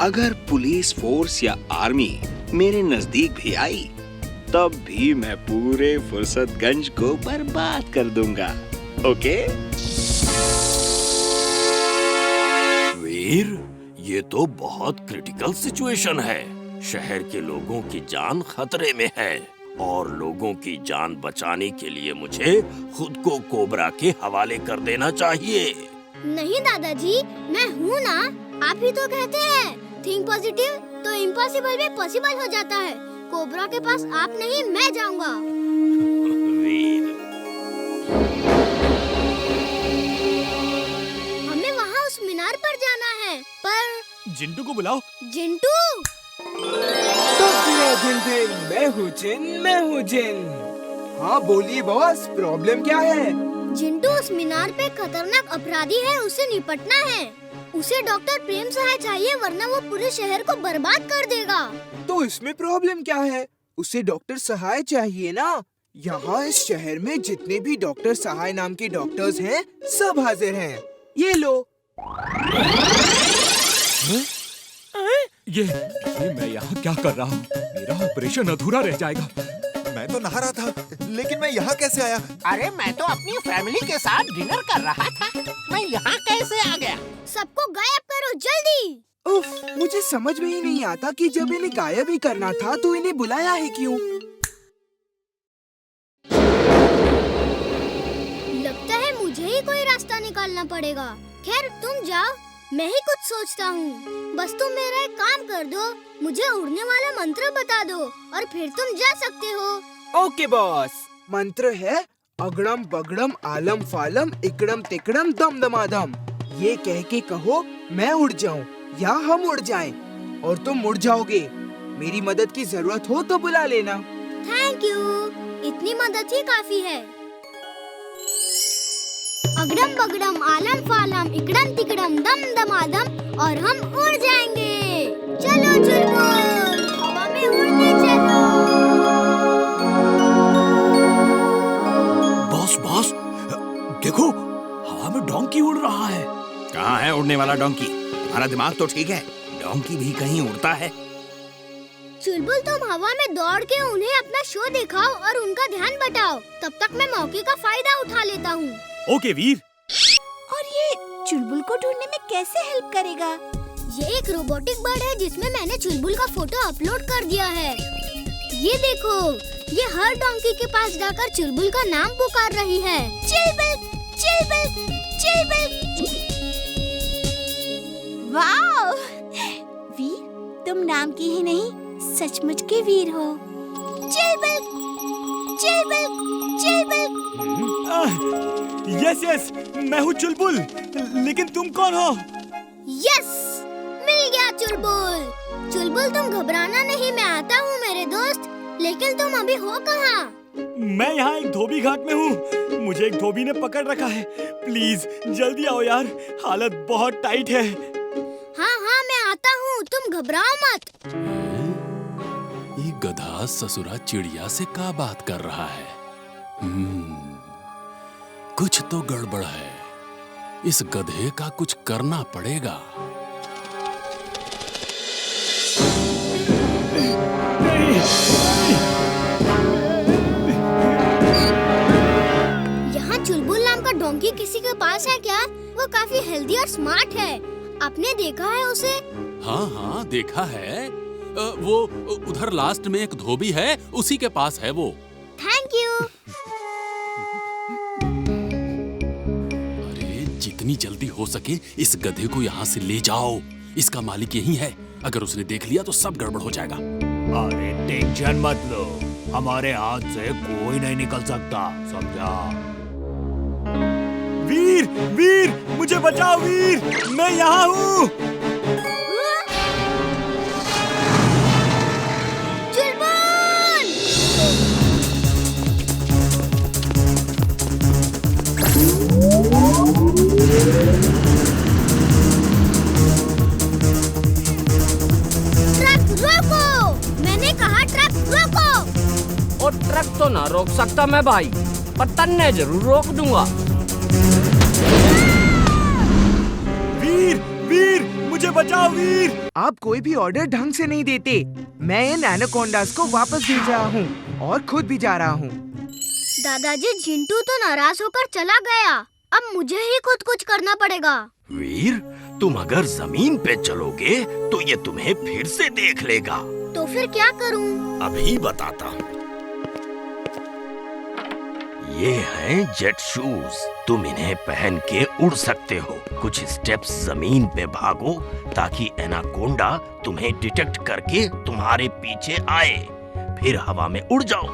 अगर police force या army मेरे नजदीक भी आई, तब भी मैं पूरे फुर्सतगंज को बर्बाद कर दूंगा। ओके? वीर, ये तो बहुत क्रिटिकल सिचुएशन है। शहर के लोगों की जान खतरे में है और लोगों की जान बचाने के लिए मुझे खुद को कोबरा के हवाले कर देना चाहिए। नहीं दादाजी, मैं हूँ ना। आप ही तो कहते हैं थिंक पॉजिटिव तो इम्पॉसिबल भी पॉसिबल हो जाता है। कोबरा के पास आप नहीं, मैं जाऊंगा। वीर, हमें वहाँ उस मीनार पर जाना है, पर जिंटू को बुलाओ। जिंटू, मैं हूँ जिन। हाँ बोलिए बॉस, प्रॉब्लम क्या है? जिंटू, उस मीनार पे खतरनाक अपराधी है, उसे निपटना है। उसे डॉक्टर प्रेम सहाय चाहिए, वरना वो पूरे शहर को बर्बाद कर देगा। तो इसमें प्रॉब्लम क्या है? उसे डॉक्टर सहाय चाहिए ना। यहाँ इस शहर में जितने भी डॉक्टर सहाय नाम के डॉक्टर्स हैं, सब हाजिर हैं। ये लो। ये मैं यहाँ क्या कर रहा हूँ? मेरा ऑपरेशन अधूरा रह जाएगा। मैं तो नहा रहा था, लेकिन मैं यहाँ कैसे आया? अरे मैं तो अपनी फैमिली के साथ डिनर कर रहा था। मैं यहाँ कैसे आ गया? सबको गायब करो जल्दी। उफ, मुझे समझ में ही नहीं आता कि जब इन्हें गायब ही करना था तो इन्हें बुलाया है क्यों? लगता है मुझे ही कोई रास्ता निकालना पड़ेगा। खैर तुम जाओ, मैं ही कुछ सोचता हूँ। बस तुम मेरा एक काम कर दो, मुझे उड़ने वाला मंत्र बता दो और फिर तुम जा सकते हो। Okay boss. मंत्र है अगड़म बगड़म आलम फालम इकड़म तिकड़म दम दमादम। ये कह के कहो मैं उड़ जाऊं या हम उड़ जाएं और तुम उड़ जाओगे। मेरी मदद की जरूरत हो तो बुला लेना। थैंक यू, इतनी मदद ही काफी है। अगड़म बगड़म आलम फालम इकड़म तिकड़म दम दमादम और हम उड़ जाएंगे। चलो चुलबुल, हवा में उड़ने चलो। बॉस, देखो, हवा में डोंकी उड़ रहा है। कहाँ है उड़ने वाला डोंकी? तुम्हारा दिमाग तो ठीक है, डोंकी भी कहीं उड़ता है। चुलबुल, तुम हवा में दौड़ के उन्हें अपना शो दिखाओ और उनका ध्यान बटाओ। तब तक मैं मौके का फायदा उठा लेता हूँ। ओके वीर। और ये चुलबुल को ढूंढने में कैसे हेल्प करेगा? ये एक रोबोटिक बर्ड है जिसमें मैंने चुलबुल का फोटो अपलोड कर दिया है। ये देखो, ये हर डोंकी के पास जाकर चुलबुल का नाम पुकार रही है। चुलबुल, चुलबुल, चुलबुल। वाओ! वीर, तुम नाम की ही नहीं, सचमुच के वीर हो। चुलबुल, चुलबुल, चुलबुल। यस, मैं हूँ चुलबुल, लेकिन तुम कौन हो? यस, मिल गया चुलबुल। चुलबुल, तुम घबराना नहीं, मैं आता हूँ मेरे दोस्त। लेकिन तुम अभी हो कहाँ? मैं यहाँ एक धोबी घाट में हूँ। मुझे एक धोबी ने पकड़ रखा है। प्लीज जल्दी आओ यार, हालत बहुत टाइट है। हाँ, मैं आता हूँ, तुम घबराओ मत। ये गधा ससुरा चिड़िया से क्या बात कर रहा है? कुछ तो गड़बड़ है। इस गधे का कुछ करना पड़ेगा। यहाँ चुलबुल नाम का डोंकी किसी के पास है क्या? वो काफी हेल्दी और स्मार्ट है। आपने देखा है उसे? हाँ, देखा है। वो उधर लास्ट में एक धोबी है, उसी के पास है वो। Thank you. जितनी जल्दी हो सके इस गधे को यहाँ से ले जाओ। इसका मालिक यही है। अगर उसने देख लिया तो सब गड़बड़ हो जाएगा। अरे टेंशन मत लो, हमारे हाथ से कोई नहीं निकल सकता, समझा? वीर, मुझे बचाओ वीर, मैं यहाँ हूँ। ट्रक तो ना रोक सकता मैं भाई, पर तन्ने जरूर रोक दूंगा। वीर, मुझे बचाओ वीर। आप कोई भी ऑर्डर ढंग से नहीं देते। मैं इन एनाकोंडास को वापस भेज रहा हूँ और खुद भी जा रहा हूँ। दादाजी, जिंटू तो नाराज होकर चला गया। अब मुझे ही खुद कुछ करना पड़ेगा। वीर, तुम अगर जमीन पे चलोगे तो ये तुम्हें फिर से देख लेगा। तो फिर क्या करूं? अभी बताता हूँ। ये हैं जेट शूज। तुम इन्हें पहन के उड़ सकते हो। कुछ स्टेप्स जमीन पे भागो ताकि एनाकोंडा तुम्हें डिटेक्ट करके तुम्हारे पीछे आए। फिर हवा में उड़ जाओ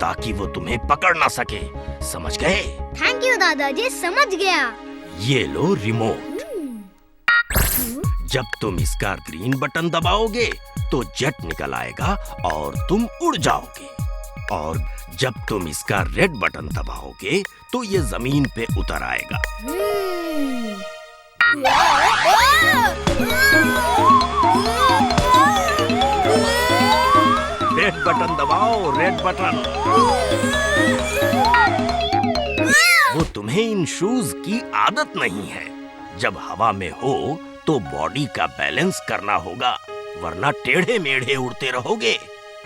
ताकि वो तुम्हें पकड़ ना सके। समझ गए? थैंक यू दादाजी, समझ गया। ये लो रिमोट। जब तुम इसका ग्रीन बटन दबाओगे तो जेट निकल आएगा और तुम उड़ जाओगे। और जब तुम इसका रेड बटन दबाओगे तो ये जमीन पे उतर आएगा। रेड बटन दबाओ, रेड बटन। वो तुम्हें इन शूज की आदत नहीं है। जब हवा में हो तो बॉडी का बैलेंस करना होगा, वरना टेढ़े मेढ़े उड़ते रहोगे।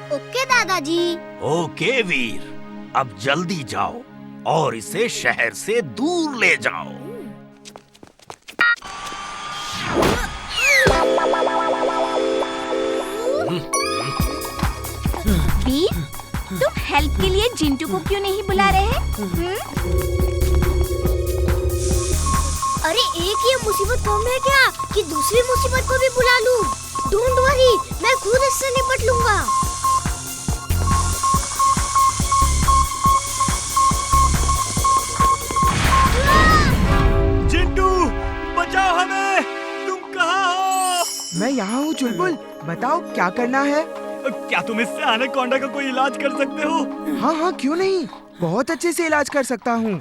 ओके दादाजी। ओके वीर, अब जल्दी जाओ और इसे शहर से दूर ले जाओ। वीर, तुम हेल्प के लिए जिंटू को क्यों नहीं बुला रहे? अरे एक ये मुसीबत कम है क्या कि दूसरी मुसीबत को भी बुला लूं? डोंट वरी, मैं खुद इससे निपट लूंगा। जिंटू, बचाओ हमें। तुम कहाँ हो? मैं यहाँ हूँ चुलबुल, बताओ क्या करना है? क्या तुम इससे एनाकोंडा का कोई इलाज कर सकते हो? हाँ हाँ, क्यों नहीं, बहुत अच्छे से इलाज कर सकता हूँ।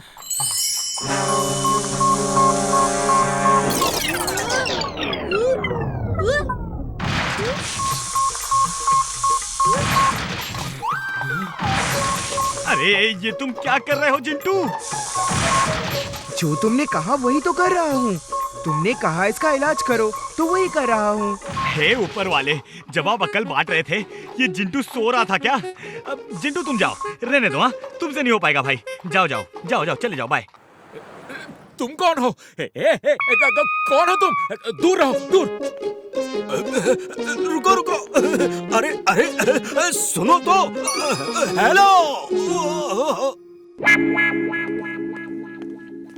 अरे ये तुम क्या कर रहे हो जिंटू? जो तुमने कहा वही तो कर रहा हूँ। तुमने कहा इसका इलाज करो तो वही कर रहा हूँ। हे ऊपर वाले, जब आप अकल बांट रहे थे ये जिंटू सो रहा था क्या? अब जिंटू तुम जाओ, रहने दो। हाँ, तुमसे नहीं हो पाएगा भाई। जाओ जाओ जाओ जाओ, चले जाओ, बाय। तुम कौन हो? कौन हो तुम? दूर रहो, दूर। रुको रुको, अरे अरे सुनो तो। हेलो।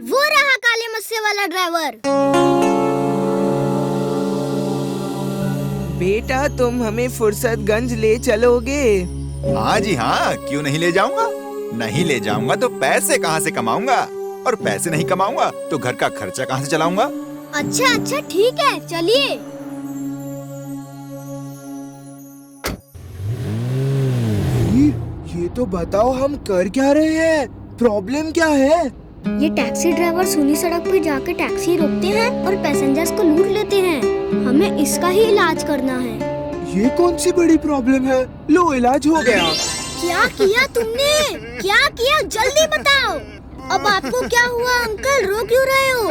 वो रहा काले मस्से वाला ड्राइवर। बेटा, तुम हमें फुर्सतगंज ले चलोगे? हाँ जी हाँ, क्यों नहीं ले जाऊंगा। नहीं ले जाऊंगा तो पैसे कहाँ से कमाऊंगा, और पैसे नहीं कमाऊंगा तो घर का खर्चा कहाँ से चलाऊंगा। अच्छा अच्छा, ठीक है, चलिए। ये तो बताओ, हम कर क्या रहे हैं? प्रॉब्लम क्या है? ये टैक्सी ड्राइवर सूनी सड़क पे जाके टैक्सी रोकते हैं और पैसेंजर्स को लूट लेते हैं। हमें इसका ही इलाज करना है। ये कौन सी बड़ी प्रॉब्लम है? लो, इलाज हो गया। क्या किया तुमने? क्या किया, जल्दी बताओ। अब आपको क्या हुआ अंकल, रो क्यों रहे हो?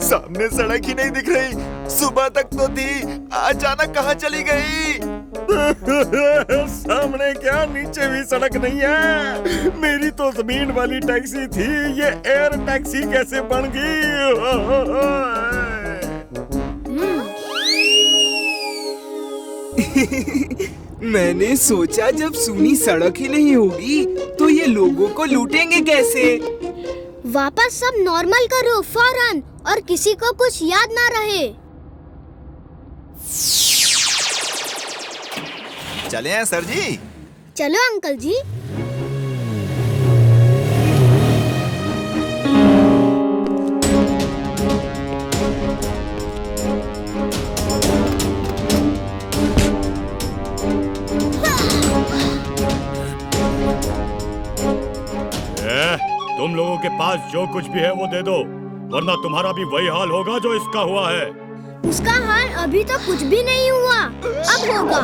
सामने सड़क ही नहीं दिख रही। सुबह तक तो थी, अचानक कहाँ चली गई? सामने क्या, नीचे भी सड़क नहीं है। मेरी तो जमीन वाली टैक्सी थी, ये एयर टैक्सी कैसे बन गई? मैंने सोचा जब सूनी सड़क ही नहीं होगी तो ये लोगों को लूटेंगे कैसे? वापस सब नॉर्मल करो फौरन, और किसी को कुछ याद ना रहे। चले हैं सर जी। चलो अंकल जी। तुम लोगों के पास जो कुछ भी है वो दे दो, वरना तुम्हारा भी वही हाल होगा जो इसका हुआ है। उसका हाल अभी तो कुछ भी नहीं हुआ, अब होगा।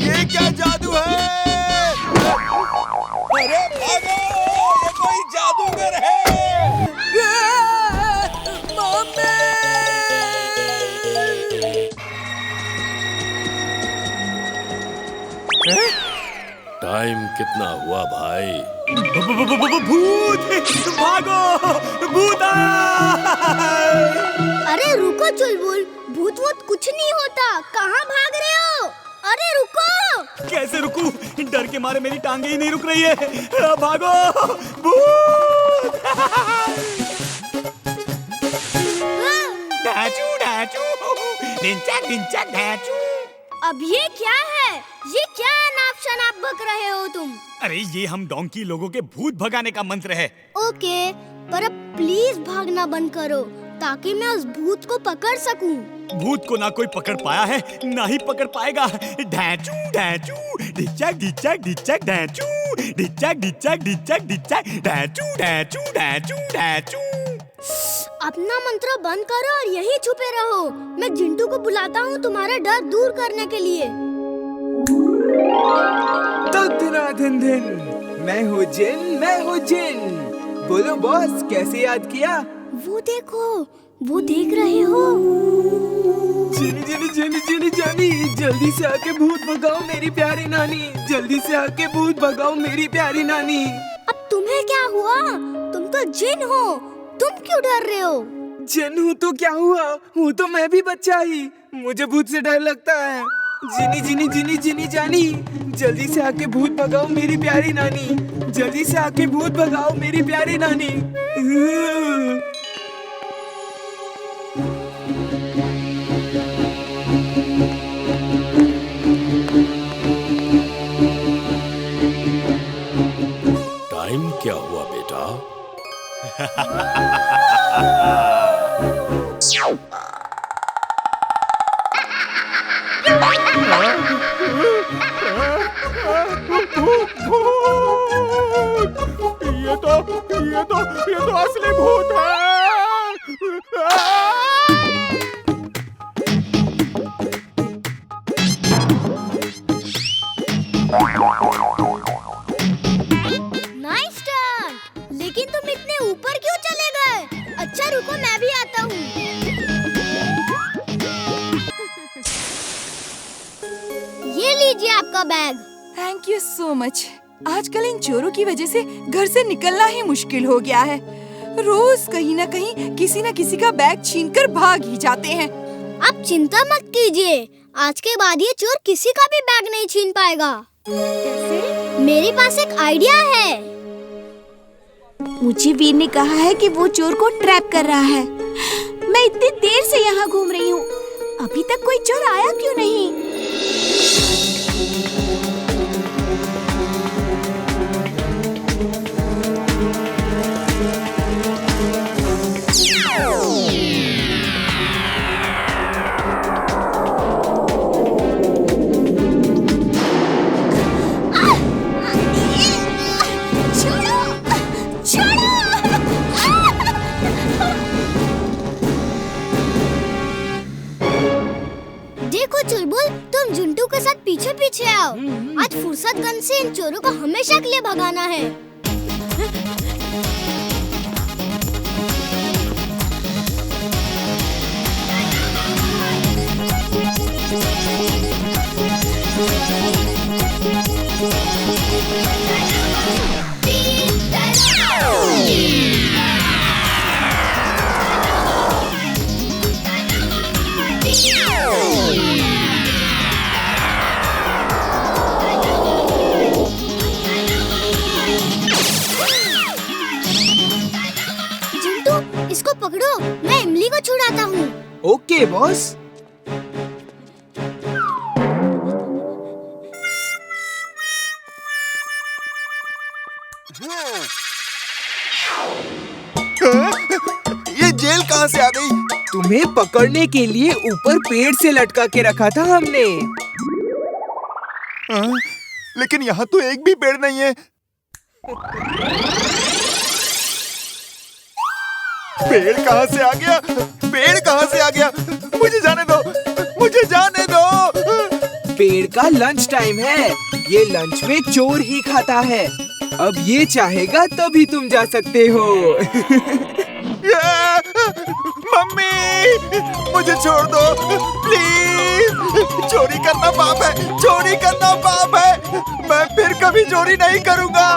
ये क्या जादू है? अरे भागो, ये कोई जादूगर है। टाइम कितना हुआ भाई? भूत भागो, भूत अरे रुको चुलबुल, भूत वूत कुछ नहीं होता, कहाँ भाग रहे हो? अरे रुको। कैसे रुकूं? डर के मारे मेरी टांगे ही नहीं रुक रही है। भागो भूत। ढाचू ढाचू, ढिंचैक ढिंचैक ढाचू। अब ये क्या है? ये क्या अनाप शनाप बक रहे हो तुम? अरे ये हम डोंकी लोगों के भूत भगाने का मंत्र है। ओके, पर अब प्लीज भागना बंद करो ताकि मैं उस भूत को पकड़ सकूं। भूत को ना कोई पकड़ पाया है, ना ही पकड़ पाएगा। ढाचू ढाचू, ढिंचैक ढिंचैक ढिंचैक ढाचू, ढिंचैक ढिंचैक ढिंचैक ढिंचैक ढाचू ढाचू ढाचू ढाचू। अपना मंत्र बंद करो और यहीं छुपे रहो। मैं जिंटू को बुलाता हूँ तुम्हारा डर दूर करने के लिए। दिन मैं हूँ जिन। बोलो बॉस, कैसे याद किया? वो देखो, वो देख रहे हो? जानी, जल्दी से आके भूत भगाओ मेरी प्यारी नानी। जल्दी से आके भूत भगाओ मेरी प्यारी नानी। अब तुम्हें क्या हुआ? तुम तो जिन हो, तुम क्यों डर रहे हो? जिन हूँ तो क्या हुआ, हूँ तो मैं भी बच्चा ही। मुझे भूत से डर लगता है। जिनी जानी, जल्दी से आके भूत भगाओ मेरी प्यारी नानी। जल्दी से आके भूत भगाओ मेरी प्यारी नानी। टाइम क्या हुआ बेटा? ये तो असली भूत है। नाइस टर्न, लेकिन तुम इतने ऊपर क्यों चले गए? अच्छा रुको, मैं भी आता हूँ। ये लीजिए आपका bag. Thank you so much. आजकल इन चोरों की वजह से घर से निकलना ही मुश्किल हो गया है। रोज कहीं न कहीं किसी न किसी का बैग छीनकर भाग ही जाते हैं। आप चिंता मत कीजिए, आज के बाद ये चोर किसी का भी बैग नहीं छीन पाएगा। कैसे? मेरे पास एक आइडिया है। मुझे वीर ने कहा है कि वो चोर को ट्रैप कर रहा है। मैं इतनी देर से यहाँ घूम रही हूँ, अभी तक कोई चोर आया क्यों नहीं? देखो चुलबुल, तुम जुंटू के साथ पीछे पीछे आओ। आज फुर्सतगंज से इन चोरों को हमेशा के लिए भगाना है। इसको पकड़ो, मैं इमली को छुड़ाता हूँ। Okay boss. कहाँ से आ गई? तुम्हें पकड़ने के लिए ऊपर पेड़ से लटका के रखा था हमने। लेकिन यहाँ तो एक भी पेड़ नहीं है। पेड़ कहाँ से आ गया? पेड़ कहाँ से आ गया? मुझे जाने दो, मुझे जाने दो। पेड़ का लंच टाइम है, ये लंच में चोर ही खाता है। अब ये चाहेगा तभी तुम जा सकते हो। मम्मी, मुझे छोड़ दो प्लीज। चोरी करना पाप है, चोरी करना पाप है। मैं फिर कभी चोरी नहीं करूँगा।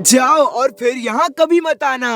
जाओ और फिर यहाँ कभी मत आना।